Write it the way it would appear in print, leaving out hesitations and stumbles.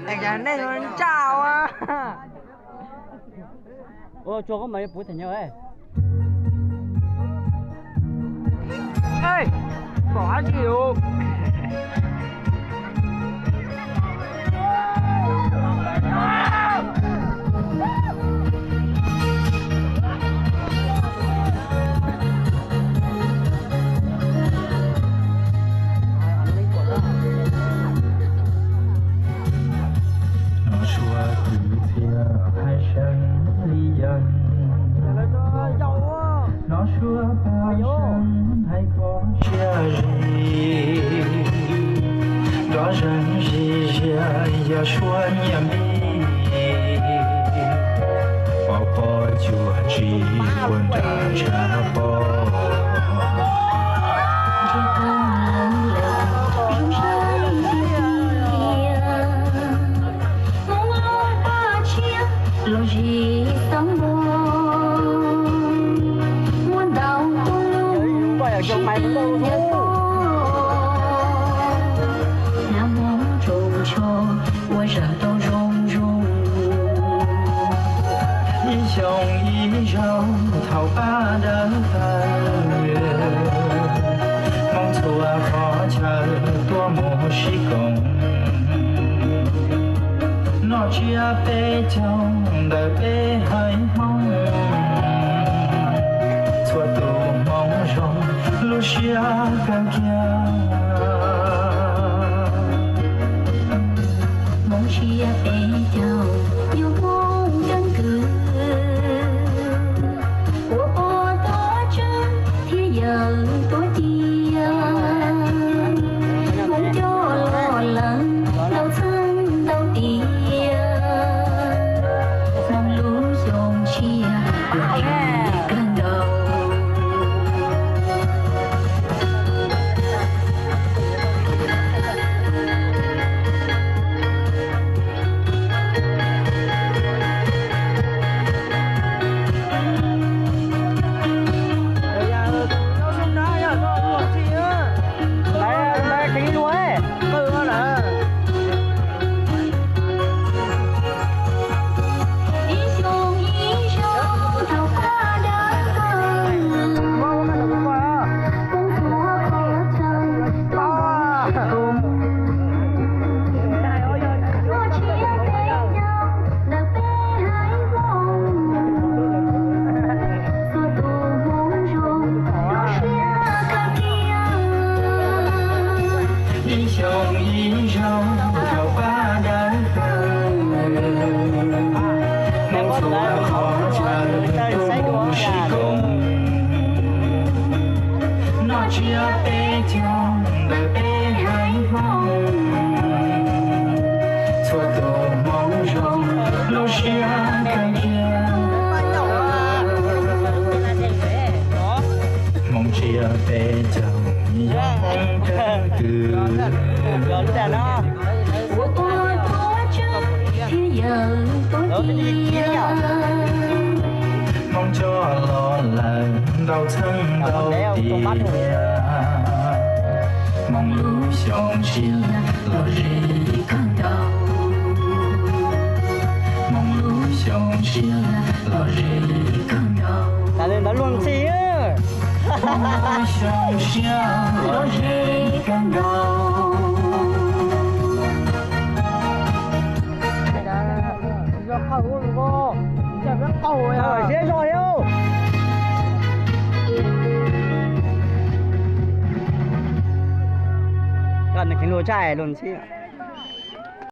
Anh chàng đây rồi chào à. Ô cho có mấy bút thành nhau ấy. Ê, có chịu. Nó xua bao sinh hay có chia gì đó rằng gì giờ xua nhầm đi bỏ bỏ chùa chỉ quân trả bỏ lo gì sống Trong máy cũng đâu thôi. Nam mô trùng cho, tôi giờ đâu rung rung. Ý dòng thảo ba đã về, mong thua khó chờ tua mùa sĩ công. Nó chia bê trong đời bê hay mong. Thua tù mong rong Lucia Gagia mong chia bê nhau yêu mong đơn cử của ô tô chân thế giờ tối tia mong cho lo lắng đau thân đau tia mong lũ dòng chia lại cơn đầu. chia bê trong đời bê hai mong thua tổ mong rong lô chia càng kia mong chia bê trong những cái từ của tôi có trước thế giờ tôi chia mong cho lo lắng đau thân đau tim mong lúc sống chia lo gì càng đau mong lúc sống chia lo gì càng đau ta lên đó luôn xí á mong lúc sống chia lo gì càng đau dễ rồi đâu gần là cái lúa chài luôn chứ